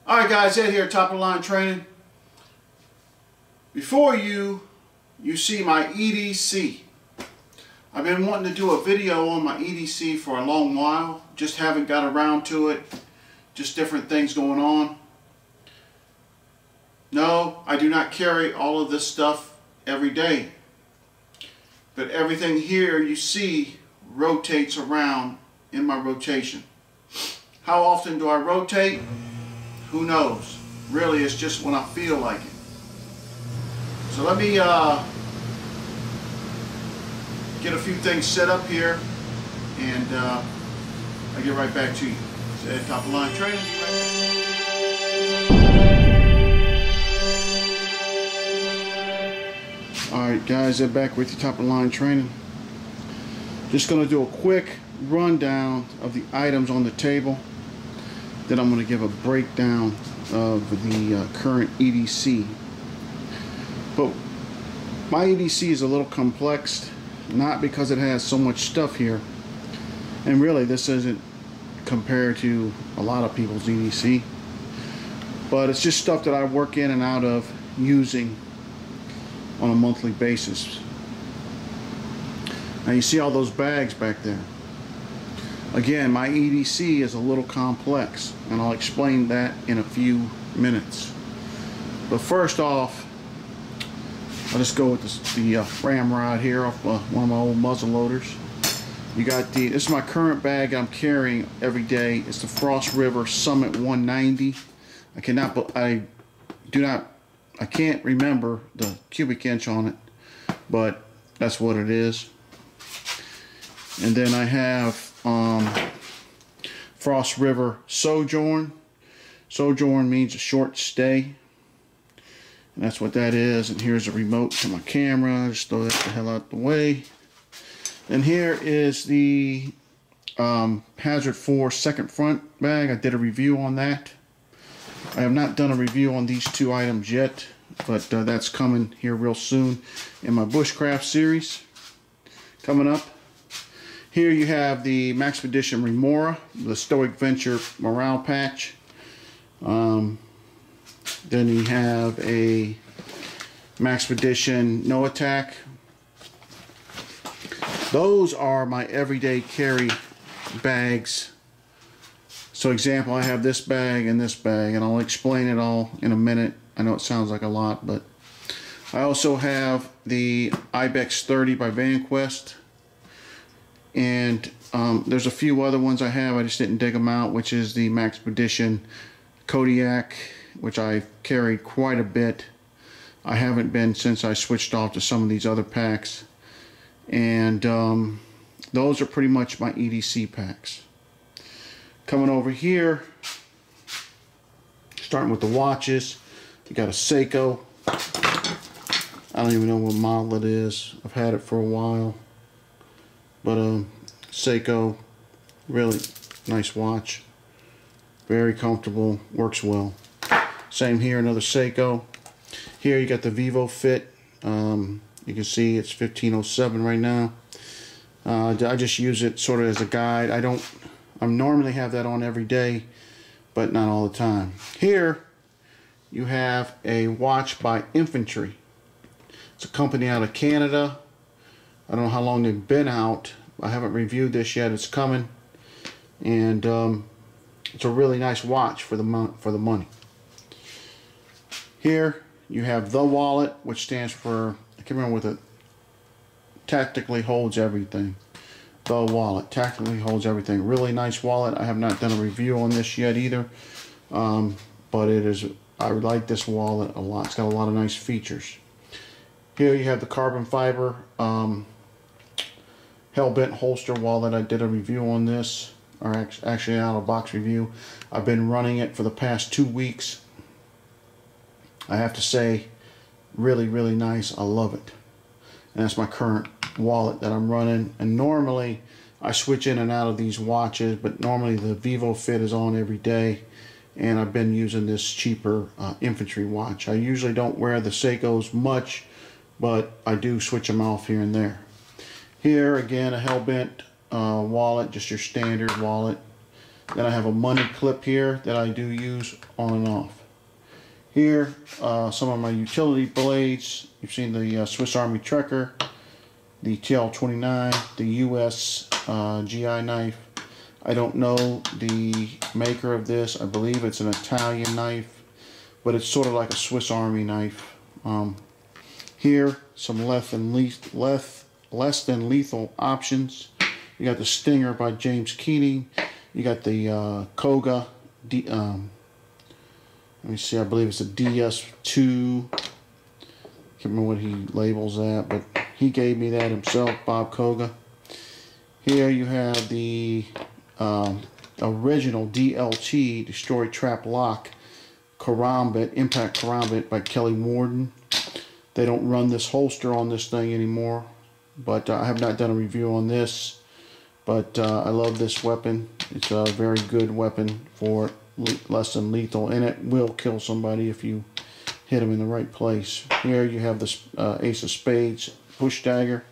Alright guys, Ed here, Top of the Line Training. Before you see my EDC. I've been wanting to do a video on my EDC for a long while. Just haven't got around to it. Just different things going on. No, I do not carry all of this stuff every day. But everything here you see rotates around in my rotation. How often do I rotate? Who knows? Really, it's just when I feel like it. So let me get a few things set up here, and I'll get right back to you. It's Ed, Top of the Line Training. Alright guys, Ed back with you, Top of the Line Training. Just going to do a quick rundown of the items on the table. Then I'm going to give a breakdown of the current EDC. But my EDC is a little complex, not because it has so much stuff here. And really, this isn't compared to a lot of people's EDC. But it's just stuff that I work in and out of using on a monthly basis. Now you see all those bags back there. Again, my EDC is a little complex, and I'll explain that in a few minutes. But first off, I'll just go with the ramrod here off one of my old muzzle loaders. You got this is my current bag I'm carrying every day. It's the Frost River Summit 190. I can't remember the cubic inch on it, but that's what it is. And then I have Frost River Sojourn. Sojourn means a short stay, and that's what that is. And here's a remote to my camera. Just throw that the hell out the way. And here is the Hazard 4 second front bag. I did a review on that. I have not done a review on these two items yet, but that's coming here real soon in my Bushcraft series coming up. Here you have the Maxpedition Remora, the Stoic Venture morale patch. Then you have a Maxpedition No Attack. Those are my everyday carry bags. So example, I have this bag and this bag, and I'll explain it all in a minute. I know it sounds like a lot, but I also have the Ibex 30 by VanQuest. And there's a few other ones I have, I just didn't dig them out, which is the Maxpedition Kodiak, which I've carried quite a bit. I haven't been since I switched off to some of these other packs. And those are pretty much my EDC packs. Coming over here, starting with the watches, you got a Seiko. I don't even know what model it is. I've had it for a while. But Seiko, really nice watch, very comfortable, works well. Same here, another Seiko. Here you got the Vivofit. You can see it's 1507 right now. I just use it sort of as a guide. I normally have that on every day, but not all the time. Here you have a watch by Infantry. It's a company out of Canada. I don't know how long they've been out. I haven't reviewed this yet. It's coming, and it's a really nice watch for the money. Here you have the wallet, which stands for, I can't remember what it tactically holds everything. The wallet tactically holds everything. Really nice wallet. I have not done a review on this yet either, but it is. I like this wallet a lot. It's got a lot of nice features. Here you have the carbon fiber Hellbent holster wallet. I did a review on this, or actually out of box review. I've been running it for the past 2 weeks. I have to say, really, really nice. I love it. And that's my current wallet that I'm running. And normally I switch in and out of these watches, but normally the Vivofit is on every day. And I've been using this cheaper Infantry watch. I usually don't wear the Seikos much, but I do switch them off here and there. Here again, a Hellbent wallet, just your standard wallet. Then I have a money clip here that I do use on and off. Here, some of my utility blades. You've seen the Swiss Army Trekker, the TL29, the US GI knife. I don't know the maker of this. I believe it's an Italian knife, but it's sort of like a Swiss Army knife. Here, some less than lethal options. You got the Stinger by James Keating. You got the Koga. Let me see. I believe it's a DS2. Can't remember what he labels that, but he gave me that himself, Bob Koga. Here you have the original DLT, Destroy Trap Lock Karambit, Impact Karambit by Kelly Warden. They don't run this holster on this thing anymore, but I have not done a review on this. But I love this weapon. It's a very good weapon for less than lethal, and it will kill somebody if you hit them in the right place. Here you have this Ace of Spades push dagger.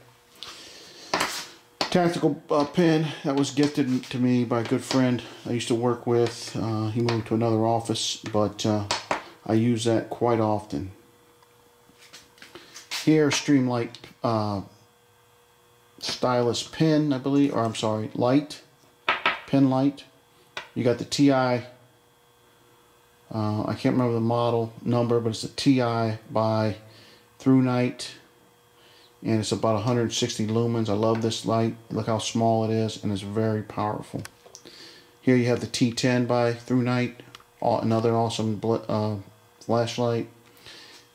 Tactical pen that was gifted to me by a good friend I used to work with. He moved to another office, but I use that quite often. Here, Streamlight stylus pen, I believe, or I'm sorry, light, pen light. You got the TI, I can't remember the model number, but it's a TI by Through Night, and it's about 160 lumens. I love this light. Look how small it is, and it's very powerful. Here you have the T10 by Through Night, another awesome flashlight.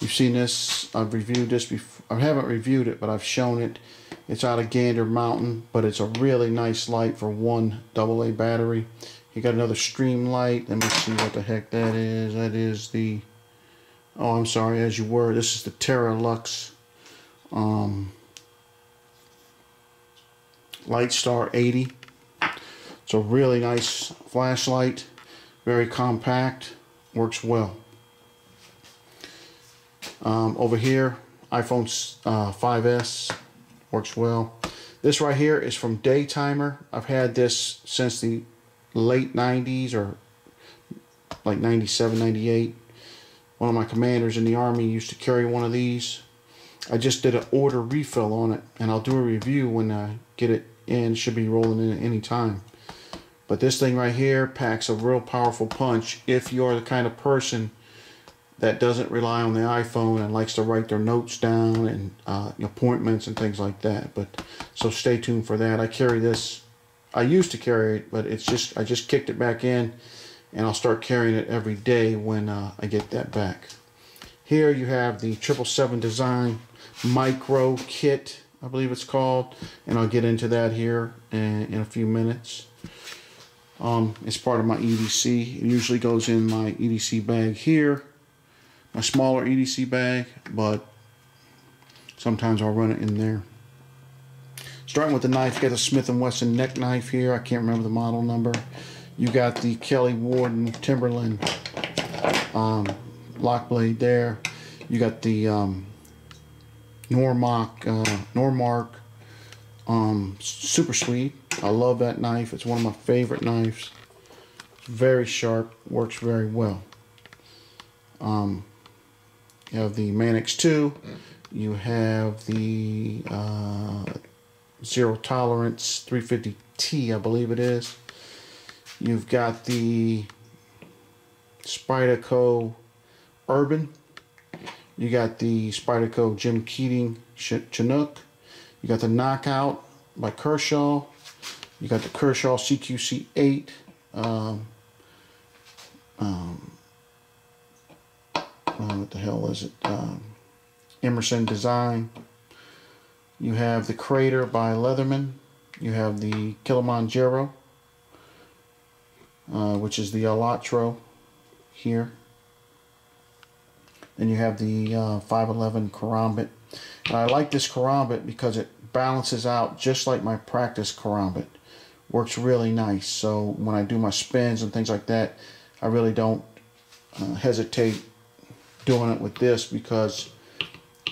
You've seen this. I've reviewed this before. I haven't reviewed it, but I've shown it. It's out of Gander Mountain, but it's a really nice light for one AA battery. You got another stream light. Let me see what the heck that is. That is the, oh, I'm sorry, As You Were. This is the Terra Lux Lightstar 80. It's a really nice flashlight, very compact, works well. Over here, iPhone 5S, works well. This right here is from Daytimer. I've had this since the late 90s, or like 97, 98. One of my commanders in the Army used to carry one of these. I just did an order refill on it, and I'll do a review when I get it in. It should be rolling in at any time. But this thing right here packs a real powerful punch if you're the kind of person that doesn't rely on the iPhone and likes to write their notes down and appointments and things like that. But so stay tuned for that. I carry this. I used to carry it, but it's just I just kicked it back in, and I'll start carrying it every day when I get that back. Here you have the 777 Design Micro Kit, I believe it's called, and I'll get into that here in a few minutes. It's part of my EDC. It usually goes in my EDC bag here, my smaller EDC bag, but sometimes I'll run it in there. Starting with the knife, you got the Smith & Wesson neck knife here. I can't remember the model number. You got the Kelly Warden Timberland lock blade there. You got the Normark Super Sweet. I love that knife. It's one of my favorite knives. It's very sharp, works very well. You have the Manix 2. You have the Zero Tolerance 350T, I believe it is. You've got the Spyderco Urban. You got the Spyderco Jim Keating Chinook. You got the Knockout by Kershaw. You got the Kershaw CQC8. What the hell is it? Emerson Design. You have the Crater by Leatherman. You have the Kilimanjaro, which is the Alatro here. Then you have the 511 Karambit. And I like this Karambit because it balances out just like my practice Karambit. Works really nice. So when I do my spins and things like that, I really don't hesitate doing it with this because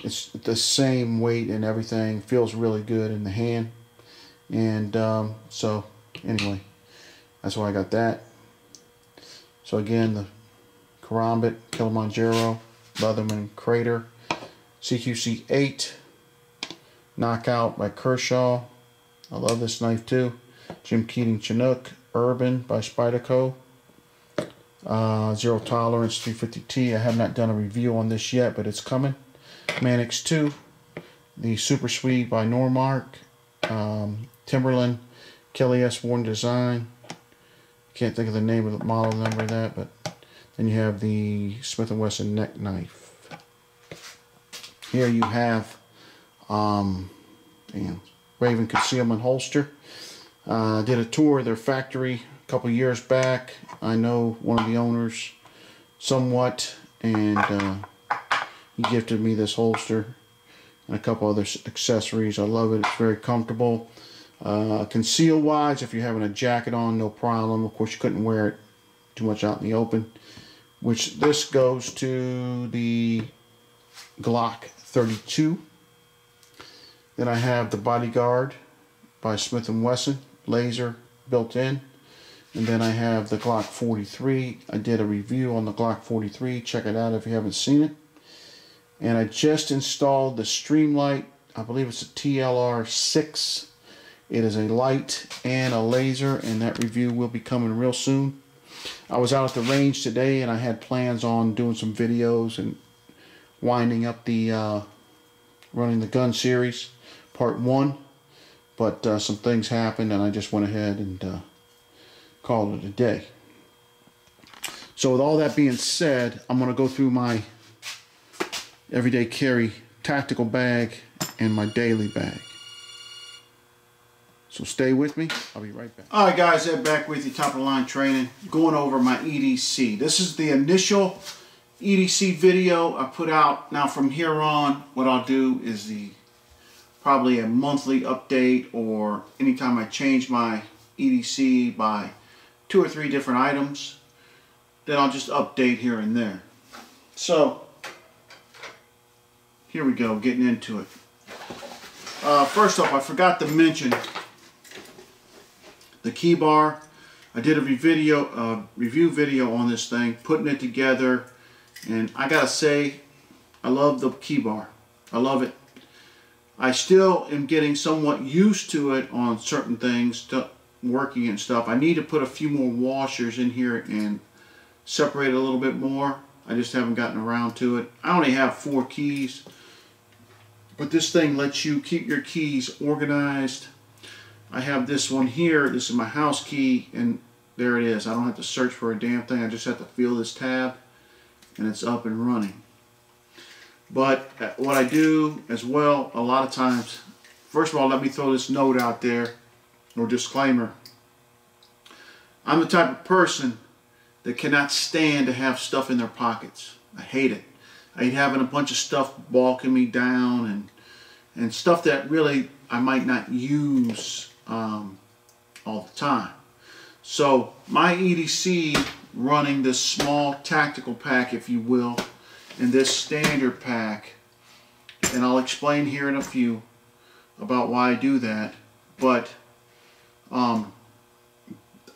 it's the same weight and everything. Feels really good in the hand. And so anyway, That's why I got that. So again, the Karambit, Kilimanjaro, Leatherman Crater, CQC 8, Knockout by Kershaw. I love this knife too. Jim Keating Chinook, Urban by Spyderco. Zero Tolerance 350T. I have not done a review on this yet, but it's coming. Manix 2. The Super Swede by Normark. Timberland Kelly S. Warren Design. Can't think of the name of the model number of that, but then you have the Smith & Wesson neck knife. Here you have Raven Concealment Holster. Did a tour of their factory a couple years back. I know one of the owners somewhat, and he gifted me this holster and a couple other accessories. I love it. It's very comfortable. Conceal wise, if you're having a jacket on, no problem. Of course, you couldn't wear it too much out in the open. Which this goes to the Glock 32. Then I have the Bodyguard by Smith & Wesson, laser built in. And then I have the Glock 43. I did a review on the Glock 43. Check it out if you haven't seen it. And I just installed the Streamlight. I believe it's a TLR6. It is a light and a laser, and that review will be coming real soon. I was out at the range today, and I had plans on doing some videos and winding up the running the gun series part 1, but some things happened, and I just went ahead and called it a day. So with all that being said, I'm going to go through my everyday carry tactical bag and my daily bag. So stay with me. I'll be right back. Alright guys, Ed back with you, top of the line training, going over my EDC. This is the initial EDC video I put out. Now from here on, what I'll do is probably a monthly update, or anytime I change my EDC by 2 or 3 different items, then I'll just update here and there. So here we go, getting into it. First off, I forgot to mention the key bar. I did a review video on this thing, putting it together, and I gotta say, I love the key bar. I love it. I still am getting somewhat used to it on certain things, working and stuff. I need to put a few more washers in here and separate it a little bit more. I just haven't gotten around to it. I only have 4 keys, but this thing lets you keep your keys organized. I have this one here. This is my house key, and there it is. I don't have to search for a damn thing. I just have to feel this tab, and it's up and running. But what I do as well, a lot of times, first of all, let me throw this note out there, or disclaimer. I'm the type of person that cannot stand to have stuff in their pockets. I hate it. I hate having a bunch of stuff balking me down, and stuff that really I might not use all the time. So my EDC, running this small tactical pack, if you will, and this standard pack, and I'll explain here in a few about why I do that, but all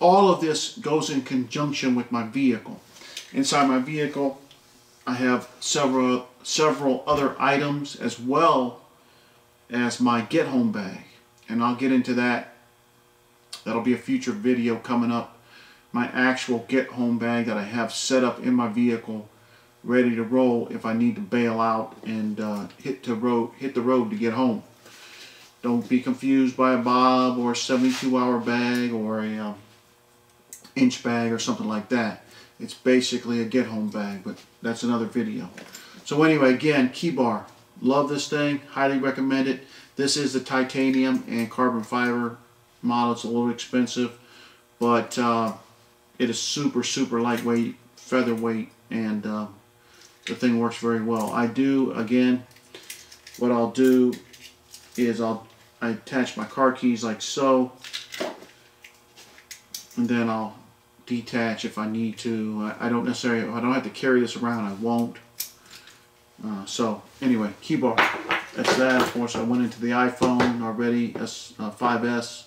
of this goes in conjunction with my vehicle. Inside my vehicle, I have several other items, as well as my get home bag, and I'll get into that. That'll be a future video coming up. My actual get home bag that I have set up in my vehicle, ready to roll if I need to bail out and hit the road to get home. Don't be confused by a bob or a 72-hour bag or a inch bag or something like that. It's basically a get home bag, but that's another video. So anyway, again, key bar. Love this thing. Highly recommend it. This is the titanium and carbon fiber model. It's a little expensive, but it is super, super lightweight, featherweight, and the thing works very well. Again, what I'll do is I attach my car keys like so, and then I'll detach if I need to. I don't necessarily, if I don't have to carry this around, I won't. So anyway, key bar. That's that. Of course, I went into the iPhone already, 5S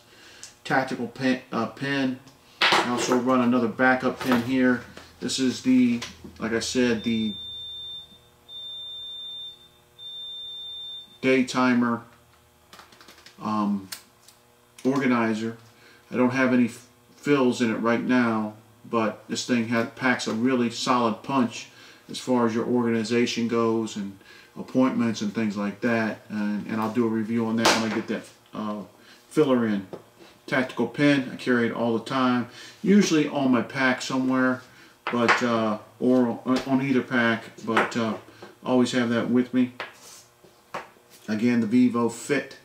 tactical pen. I also run another backup pin here. This is the, like I said, the day timer organizer. I don't have any fills in it right now, but this thing packs a really solid punch as far as your organization goes and appointments and things like that. And I'll do a review on that when I get that filler in. Tactical pen, I carry it all the time, usually on my pack somewhere, but or on either pack, but always have that with me. Again, the Vivofit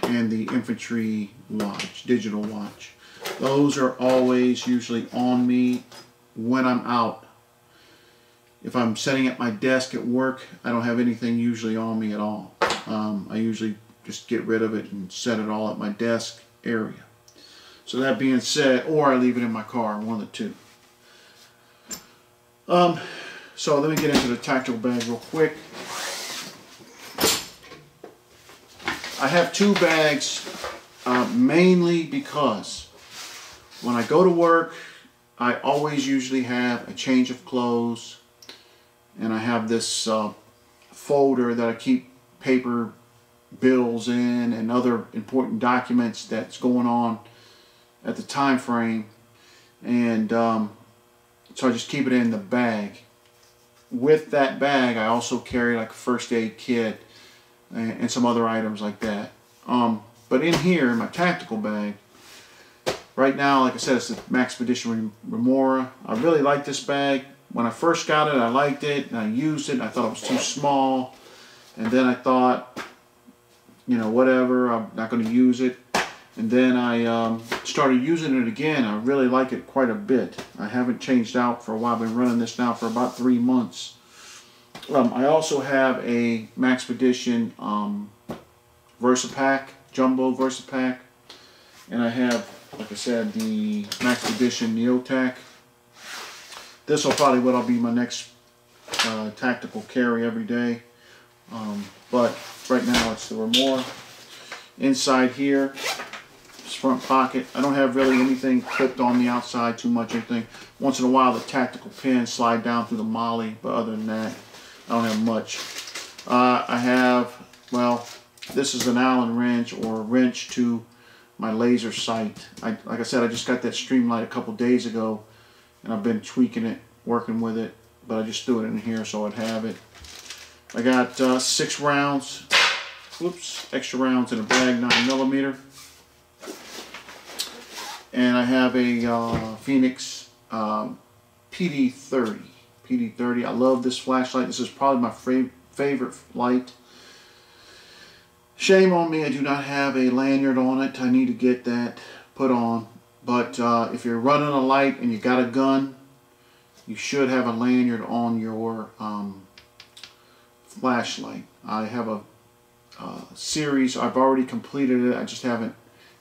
and the infantry watch, digital watch. Those are always usually on me when I'm out. If I'm sitting at my desk at work, I don't have anything usually on me at all. I usually just get rid of it and set it all at my desk area. So that being said, or I leave it in my car, one of the two. So let me get into the tactical bag real quick. I have two bags mainly because when I go to work, I always usually have a change of clothes, and I have this folder that I keep paper bills in and other important documents that's going on at the time frame, and so I just keep it in the bag. With that bag, I also carry like a first aid kit and some other items like that. But in here, in my tactical bag, right now, like I said, it's the Maxpedition Remora. I really like this bag. When I first got it, I liked it, and I used it, and I thought it was too small. And then I thought, you know, whatever, I'm not going to use it. And then I started using it again. I really like it quite a bit. I haven't changed out for a while. I've been running this now for about 3 months. I also have a Maxpedition VersaPack, Jumbo VersaPack. And I have, like I said, the Maxpedition Neotac. This will probably what I'll be my next tactical carry every day. But right now it's the Remora. Inside here, this front pocket, I don't have really anything clipped on the outside too much, anything. Once in a while the tactical pins slide down through the molly, but other than that, I don't have much. I have, well, this is an Allen wrench or a wrench to my laser sight. Like I said, I just got that Streamlight a couple days ago, and I've been tweaking it, working with it, but I just threw it in here so I'd have it. I got 6 rounds, extra rounds in a bag, 9mm. And I have a Phoenix PD30. PD30. I love this flashlight. This is probably my favorite light. Shame on me, I do not have a lanyard on it. I need to get that put on. But if you're running a light and you got a gun, you should have a lanyard on your flashlight. I have a series. I've already completed it. I just haven't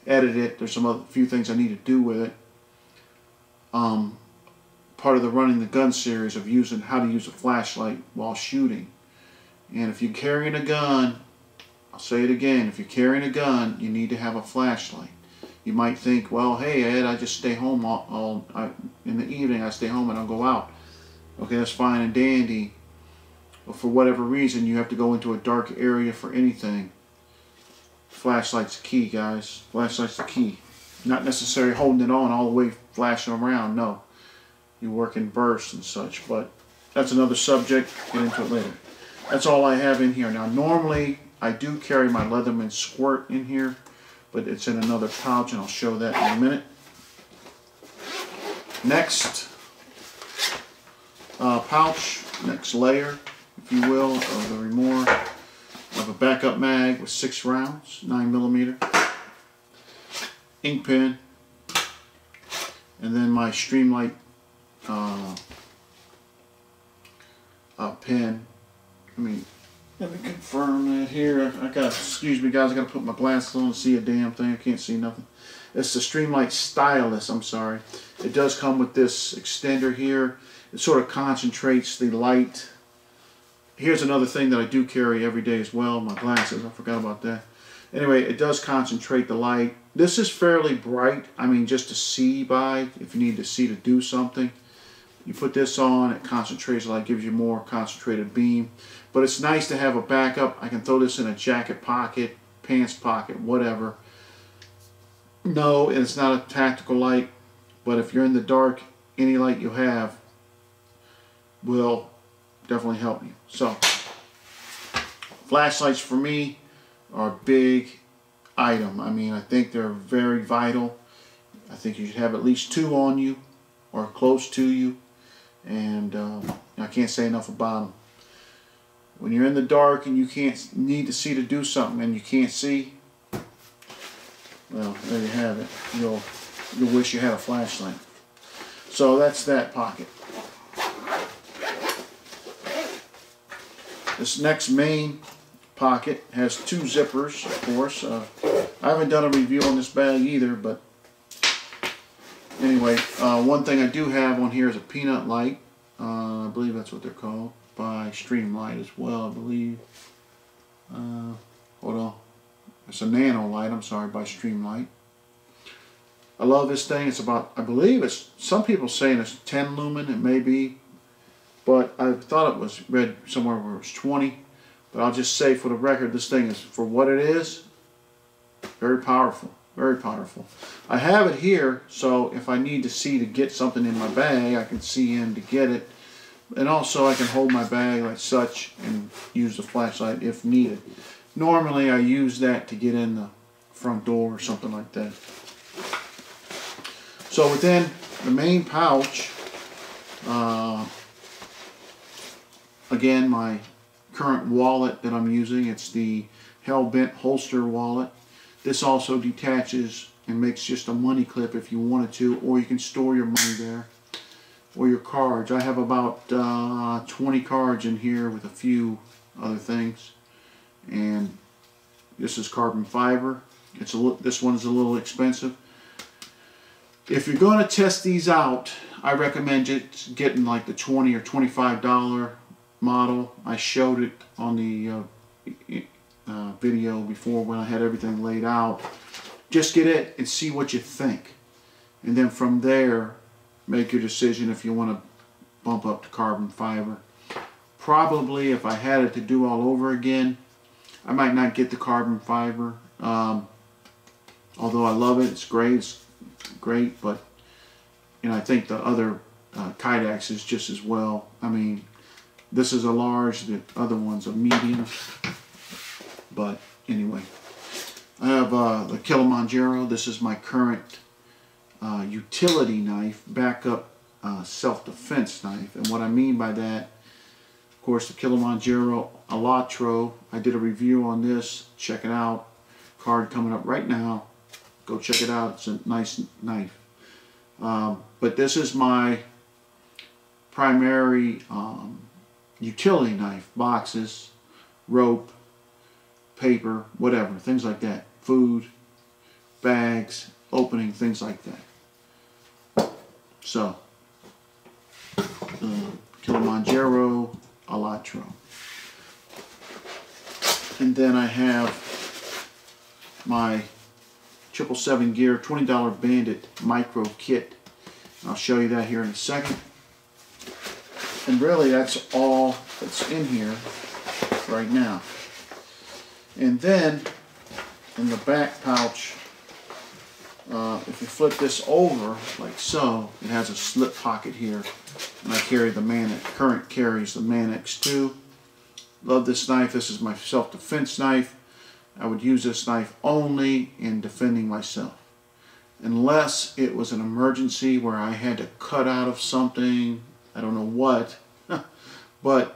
edited it. There's some few things I need to do with it. Part of the running the gun series of using how to use a flashlight while shooting. And if you're carrying a gun, I'll say it again, if you're carrying a gun, you need to have a flashlight. You might think, well, hey Ed, I just stay home in the evening. I stay home and I'll go out. Okay, that's fine and dandy. But for whatever reason, you have to go into a dark area for anything. Flashlight's the key, guys. Flashlight's the key. Not necessarily holding it on all the way, flashing around. No, you work in bursts and such. But that's another subject. Get into it later. That's all I have in here. Now, normally I do carry my Leatherman Squirt in here, but it's in another pouch, and I'll show that in a minute. Next pouch, next layer, if you will, of the Remora. I have a backup mag with 6 rounds, 9mm, ink pen, and then my Streamlight pen. Let me confirm that here. I got, excuse me guys, I got to put my glasses on to see a damn thing. I can't see nothing. It's the Streamlight Stylus, I'm sorry. It does come with this extender here. It sort of concentrates the light. Here's another thing that I do carry every day as well, my glasses. I forgot about that. Anyway, it does concentrate the light. This is fairly bright. I mean, just to see by, if you need to see to do something. You put this on, it concentrates the light, gives you more concentrated beam. But it's nice to have a backup. I can throw this in a jacket pocket, pants pocket, whatever. No, it's not a tactical light, but if you're in the dark, any light you have will definitely help you. So, flashlights for me are a big item. I mean, I think they're very vital. I think you should have at least 2 on you or close to you. And I can't say enough about them. When you're in the dark and you need to see to do something and you can't see, well, there you have it. You'll wish you had a flashlight. So that's that pocket. This next main pocket has 2 zippers, of course. I haven't done a review on this bag either, but anyway, one thing I do have on here is a peanut light. I believe that's what they're called, by Streamlight as well, I believe. Hold on. It's a nano light, I'm sorry, by Streamlight. I love this thing. It's about, I believe it's, some people saying it's 10 lumen, it may be, but I thought it was read somewhere where it was 20. But I'll just say for the record, this thing is, for what it is, very powerful. Very powerful. I have it here, so if I need to see to get something in my bag, I can see in to get it. And also I can hold my bag like such and use the flashlight if needed. Normally I use that to get in the front door or something like that. So within the main pouch, again, my current wallet that I'm using, it's the Hellbent holster wallet. This also detaches and makes just a money clip if you wanted to, or you can store your money there, or your cards. I have about 20 cards in here with a few other things, and this is carbon fiber. This one is a little expensive. If you're going to test these out, I recommend just getting like the $20 or $25 model. I showed it on the video before when I had everything laid out. Just get it and see what you think, and then from there make your decision if you want to bump up to carbon fiber. Probably if I had it to do all over again, I might not get the carbon fiber, although I love it. It's great, but you know, I think the other Kydex is just as well. I mean, this is a large, the other one's a medium. But anyway, I have the Kilimanjaro. This is my current utility knife, backup self-defense knife. And what I mean by that, of course, the Kilimanjaro Alatro. I did a review on this. Check it out. Card coming up right now. Go check it out. It's a nice knife. But this is my primary utility knife. Boxes, rope, paper, whatever, things like that. Food, bags, opening, things like that. So, Kilimanjaro Alatro. And then I have my 777 Gear $20 Bandit micro kit. I'll show you that here in a second. And really that's all that's in here right now. And then in the back pouch, if you flip this over like so, it has a slip pocket here. And I carry the Mannix, current carries the Mannix 2. Love this knife. This is my self-defense knife. I would use this knife only in defending myself. Unless it was an emergency where I had to cut out of something, I don't know what, but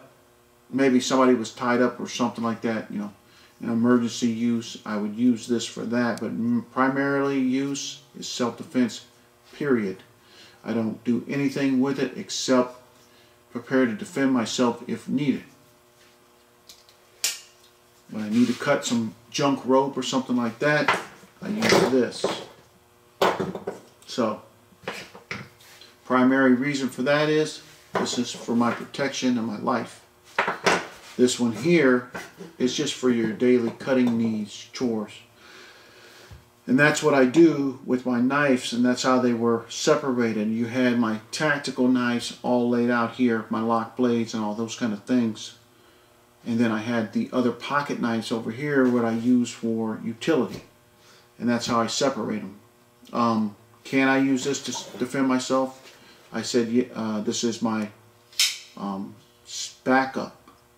maybe somebody was tied up or something like that, you know, in emergency use, I would use this for that. But primarily use is self-defense, period. I don't do anything with it except prepare to defend myself if needed. When I need to cut some junk rope or something like that, I use this. So, primary reason for that is, this is for my protection and my life. This one here is just for your daily cutting needs, chores. And that's what I do with my knives, and that's how they were separated. You had my tactical knives all laid out here, my lock blades and all those kind of things. And then I had the other pocket knives over here, what I use for utility. And that's how I separate them. Can I use this to defend myself? I said, this is my backup.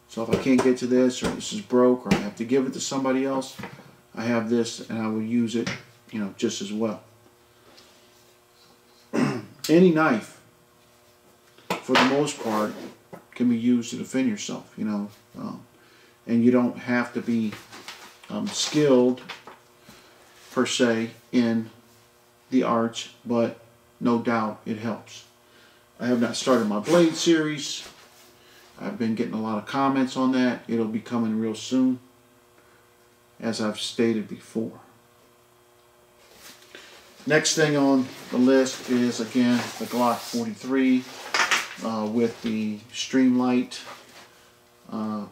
So if I can't get to this, or this is broke, or I have to give it to somebody else, I have this, and I will use it, you know, just as well. Any knife, for the most part, can be used to defend yourself, you know, and you don't have to be skilled per se in the arts, but no doubt it helps. I have not started my blade series. I've been getting a lot of comments on that. It'll be coming real soon, as I've stated before. Next thing on the list is, again, the Glock 43 with the Streamlight,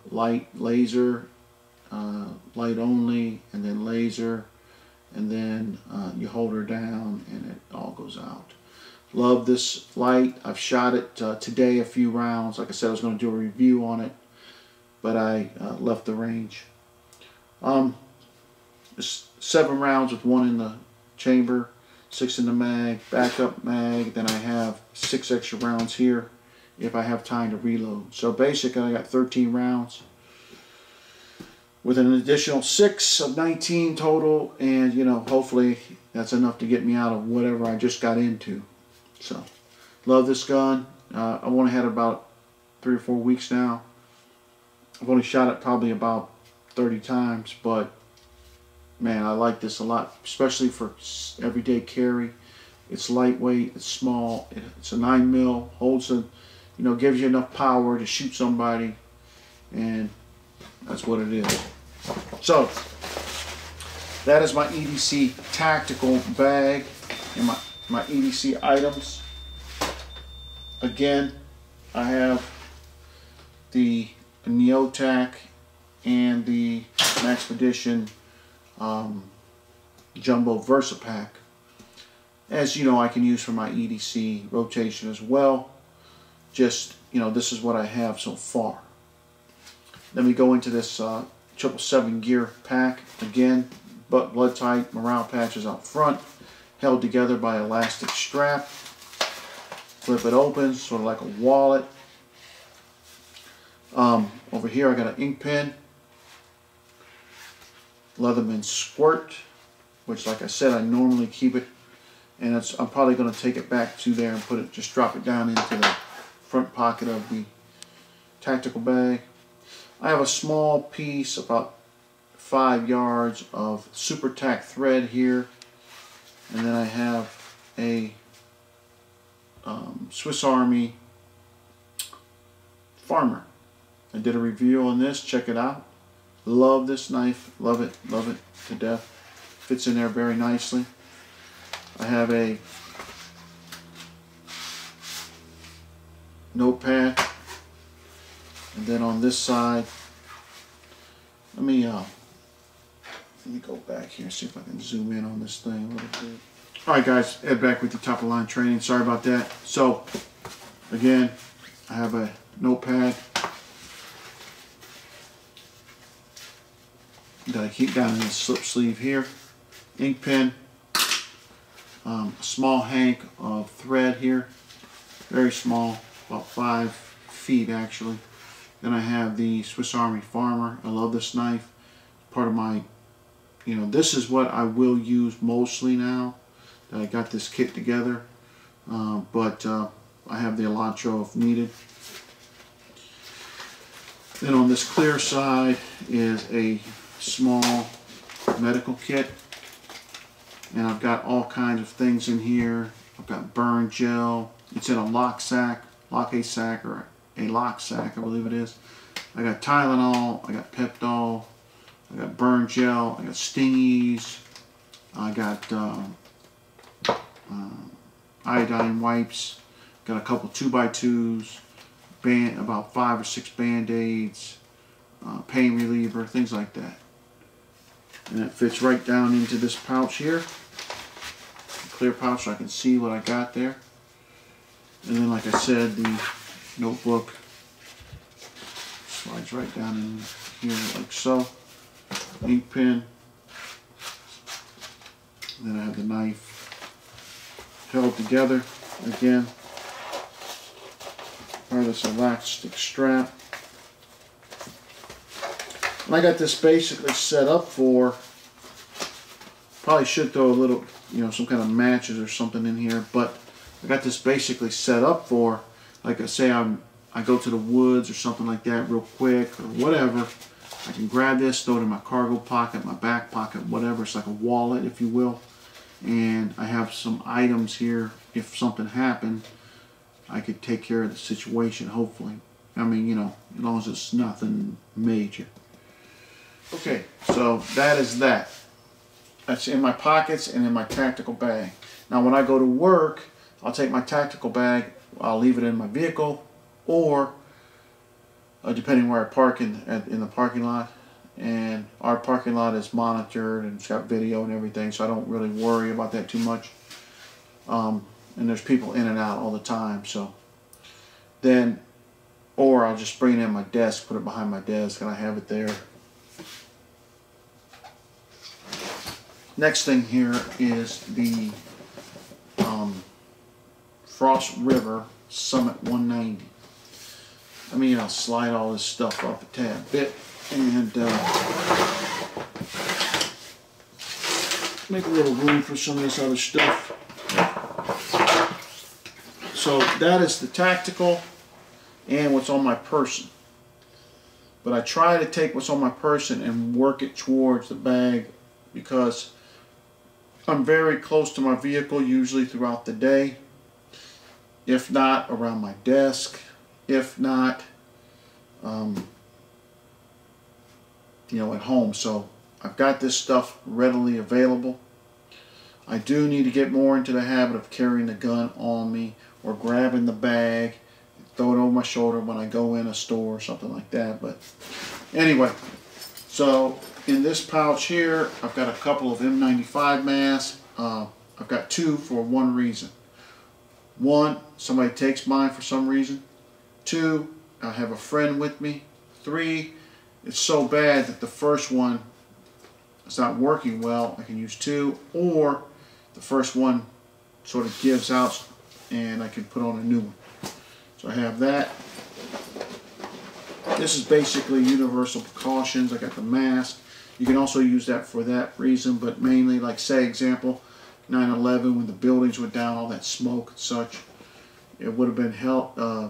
light, laser, light only, and then laser, and then you hold her down and it all goes out. Love this light. I've shot it today a few rounds. Like I said, I was going to do a review on it, but I left the range. 7 rounds with 1 in the chamber, 6 in the mag, backup mag. Then I have 6 extra rounds here if I have time to reload. So basically I got 13 rounds with an additional 6 of 19 total, and you know, hopefully that's enough to get me out of whatever I just got into. So love this gun. I've only had it about 3 or 4 weeks now. I've only shot it probably about 30 times, but man, I like this a lot, especially for everyday carry. It's lightweight, it's small, it's a 9mm, holds a, you know, gives you enough power to shoot somebody, and that's what it is. So that is my EDC tactical bag and my EDC items. Again, I have the Neotac and the Maxpedition Jumbo Versa Pack. As you know, I can use for my EDC rotation as well. Just, you know, this is what I have so far. Then we go into this 777 gear pack. Again, blood tight morale patches out front, held together by elastic strap. Flip it open, sort of like a wallet. Over here I got an ink pen, Leatherman Squirt, which, like I said, I normally keep it, and I'm probably going to take it back to there and put it, just drop it down into the front pocket of the tactical bag. I have a small piece, about 5 yards of Super Tack thread here, and then I have a Swiss Army Farmer. I did a review on this, check it out. Love this knife, love it to death. Fits in there very nicely. I have a notepad, and then on this side, let me go back here and see if I can zoom in on this thing a little bit. Alright guys, Ed back with the top of the line training. Sorry about that. So again, I have a notepad that I keep down in the slip sleeve here, ink pen, a small hank of thread here, very small, about 5 feet actually. Then I have the Swiss Army Farmer. I love this knife. Part of my, you know, this is what I will use mostly now that I got this kit together, but I have the Elantra if needed. Then on this clear side is a small medical kit, and I've got all kinds of things in here. I've got burn gel. It's in a lock sack, or a lock sack, I believe it is. I got Tylenol, I got Peptol, I got burn gel, I got Stingies, I got iodine wipes, got a couple 2x2s, about 5 or 6 Band-Aids, pain reliever, things like that. And it fits right down into this pouch here. Clear pouch so I can see what I got there. And then, like I said, the notebook slides right down in here like so. Ink pen. And then I have the knife held together again by this elastic strap. And I got this basically set up for, probably should throw a little, some kind of matches or something in here, but I got this basically set up for, like I say, I go to the woods or something like that real quick or whatever. I can grab this, throw it in my cargo pocket, my back pocket, whatever. It's like a wallet, if you will. And I have some items here. If something happened, I could take care of the situation, hopefully. I mean, as long as it's nothing major. Okay, so that is that. That's in my pockets and in my tactical bag. Now when I go to work, I'll take my tactical bag, I'll leave it in my vehicle, or depending where I park in the parking lot. And our parking lot is monitored and it's got video and everything, so I don't really worry about that too much. And there's people in and out all the time, so then, or I'll just bring it in my desk, put it behind my desk, and I have it there. Next thing here is the Frost River Summit 190. I'll slide all this stuff up a tad bit and make a little room for some of this other stuff. So that is the tactical and what's on my person. But I try to take what's on my person and work it towards the bag because I'm very close to my vehicle usually throughout the day. If not, around my desk. If not, at home. So I've got this stuff readily available. I do need to get more into the habit of carrying the gun on me or grabbing the bag, throw it over my shoulder when I go in a store or something like that. But anyway, so in this pouch here, I've got a couple of M95 masks. I've got two for one reason. One, somebody takes mine for some reason. Two, I have a friend with me. Three, it's so bad that the first one is not working well. I can use two, or the first one sort of gives out and I can put on a new one. So I have that. This is basically universal precautions. I got the mask. You can also use that for that reason, but mainly, like say example, 9/11 when the buildings were down, all that smoke and such, it would have been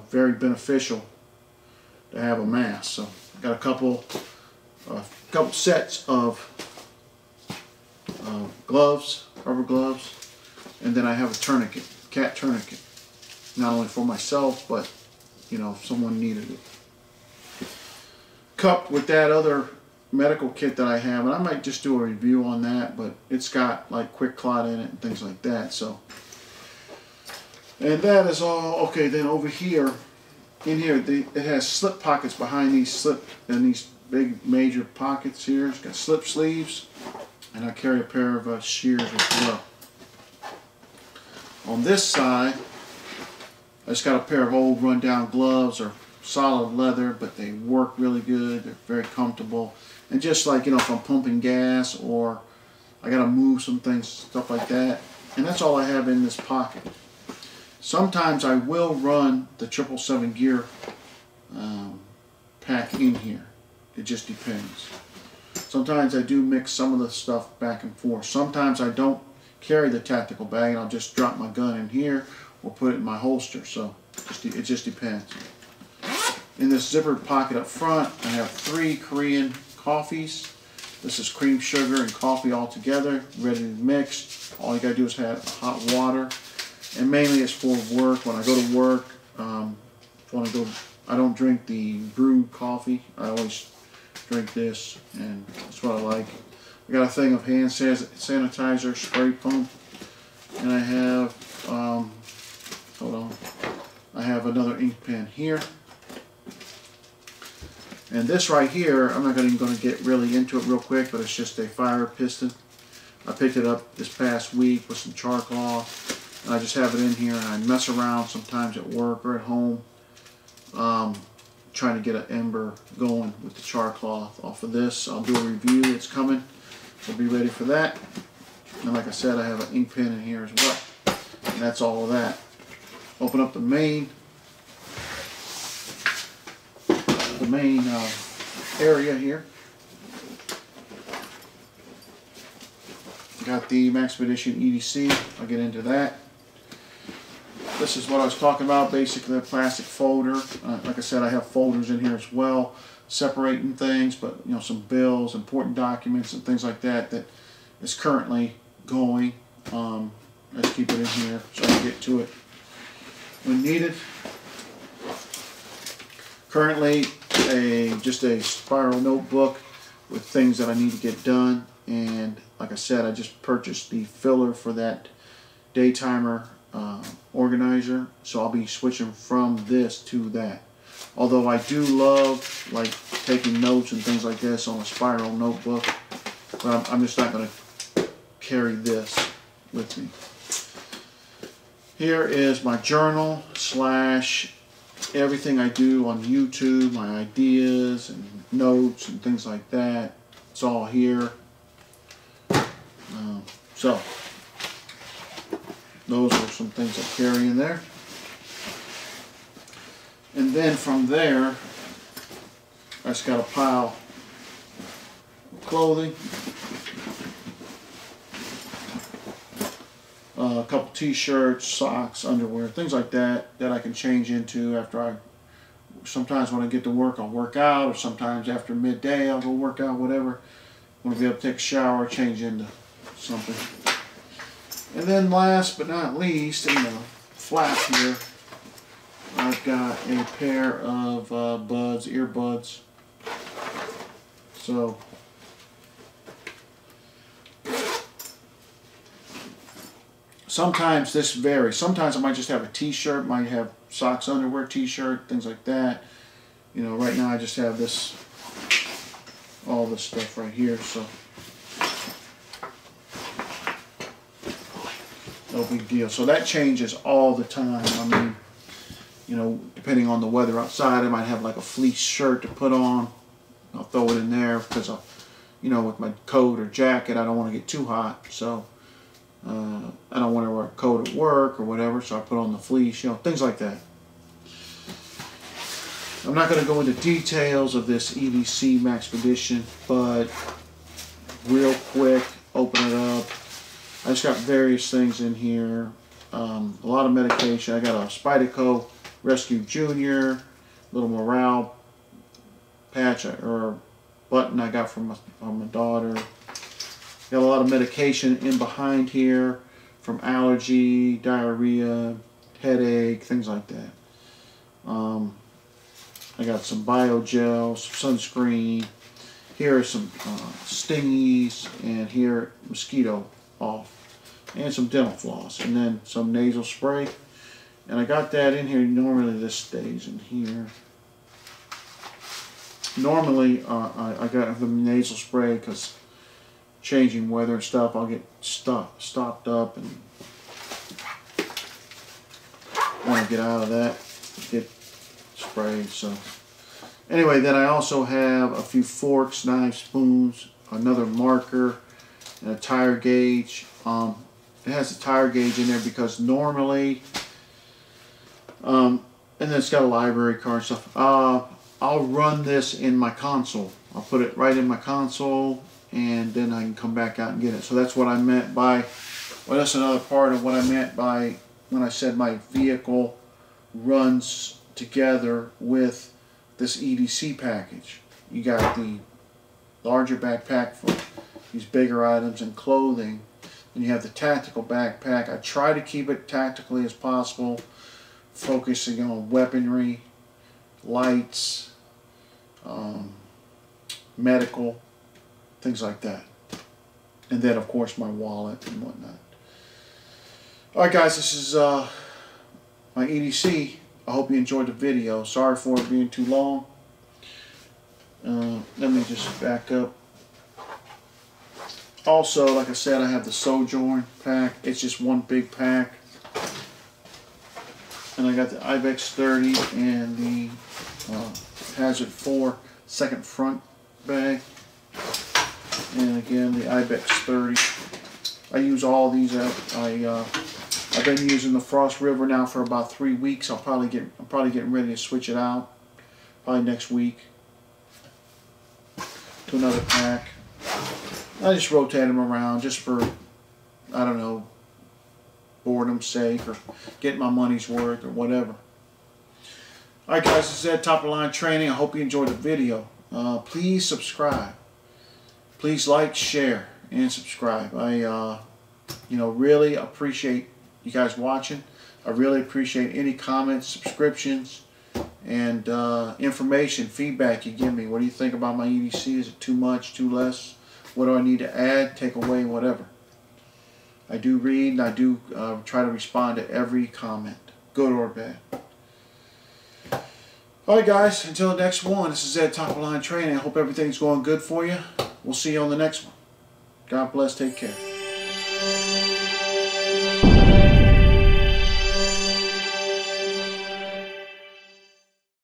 very beneficial to have a mask. So I got a couple sets of gloves, rubber gloves, and then I have a tourniquet, cat tourniquet, not only for myself, but if someone needed it. Cupped with that other medical kit that I have, and I might just do a review on that, but it's got like quick clot in it and things like that. So, and that is all. Okay, then over here, in here, it has slip pockets behind these these big major pockets here. It's got slip sleeves, and I carry a pair of shears as well. On this side, I just got a pair of old rundown gloves, or solid leather, but they work really good. They're very comfortable. And just like, if I'm pumping gas or I got to move some things, stuff like that. And that's all I have in this pocket. Sometimes I will run the 777 gear pack in here. It just depends. Sometimes I do mix some of the stuff back and forth. Sometimes I don't carry the tactical bag and I'll just drop my gun in here or put it in my holster. So it just depends. In this zippered pocket up front, I have 3 Korean coffees. This is cream, sugar, and coffee all together, ready to mix. All you gotta do is have hot water, and mainly it's for work. When I go to work, I don't drink the brewed coffee. I always drink this, and that's what I like. I got a thing of hand sanitizer, spray foam, and I have hold on. I have another ink pen here. And this right here, I'm not even going to get really into it real quick, but it's just a fire piston. I picked it up this past week with some char cloth, and I just have it in here, and I mess around sometimes at work or at home, trying to get an ember going with the char cloth off of this. I'll do a review. It's coming, so be ready for that. And like I said, I have an ink pen in here as well, and that's all of that. Open up the main area here. Got the Maxpedition EDC. I'll get into that. This is what I was talking about, basically a plastic folder. Like I said, I have folders in here as well, separating things, but you know, some bills, important documents, and things like that that is currently going. Let's keep it in here so I can get to it when needed. Currently, just a spiral notebook with things that I need to get done. And like I said, I just purchased the filler for that day timer organizer, so I'll be switching from this to that. Although I do love like taking notes and things like this on a spiral notebook, but I'm just not going to carry this with me. Here is my journal slash everything I do on YouTube, my ideas and notes and things like that. It's all here. So those are some things I carry in there. And then from there, I just got a pile of clothing, a couple t-shirts, socks, underwear, things like that I can change into after sometimes when I get to work I'll work out, or sometimes after midday I'll go work out, whatever. I'm going to be able to take a shower, change into something. And then last but not least, in the flap here, I've got a pair of earbuds. So sometimes this varies. Sometimes I might just have a t-shirt, might have socks, underwear, t-shirt, things like that. You know, right now I just have this, all this stuff right here, so no big deal. So that changes all the time. I mean, you know, depending on the weather outside, I might have like a fleece shirt to put on. I'll throw it in there because, you know, with my coat or jacket, I don't want to get too hot. So I don't want to wear a coat at work or whatever, so I put on the fleece, you know, things like that. I'm not going to go into details of this EDC Maxpedition, but real quick, open it up. I just got various things in here. A lot of medication. I got a Spydeco Rescue Junior, little morale patch or button I got from my daughter. Got a lot of medication in behind here from allergy, diarrhea, headache, things like that. I got some bio-gel, some sunscreen. Here are some stingies, and here mosquito off, and some dental floss, and then some nasal spray. And I got that in here. Normally this stays in here. Normally I got the nasal spray because changing weather and stuff, I'll get stopped up and want to get out of that, get sprayed. So anyway, then I also have a few forks, knives, spoons, another marker, and a tire gauge. It has a tire gauge in there because normally, and then it's got a library card and stuff. I'll run this in my console. I'll put it right in my console, and then I can come back out and get it. So that's what I meant by, well, that's another part of what I meant by when I said my vehicle runs together with this EDC package. You got the larger backpack for these bigger items and clothing, and you have the tactical backpack. I try to keep it tactically as possible, focusing on weaponry, lights, medical, things like that. And then of course my wallet and whatnot. Alright guys, this is my EDC. I hope you enjoyed the video. Sorry for it being too long. Let me just back up. Also, like I said, I have the Sojourn pack. It's just one big pack. And I got the Ibex 30 and the Hazard 4 second front bag. And again, the Ibex 30. I use all these. I've been using the Frost River now for about 3 weeks. I'm probably getting ready to switch it out. Probably next week to another pack. I just rotate them around just for, I don't know, boredom's sake or getting my money's worth or whatever. Alright guys, this is Ed Top of the Line Training. I hope you enjoyed the video. Please subscribe. Please like, share, and subscribe. I really appreciate you guys watching. I really appreciate any comments, subscriptions, and information, feedback you give me. What do you think about my EDC? Is it too much, too less? What do I need to add, take away, whatever? I do read and I do try to respond to every comment, good or bad. Alright guys, until the next one, this is Ed Top of the Line Training. I hope everything's going good for you. We'll see you on the next one. God bless, take care.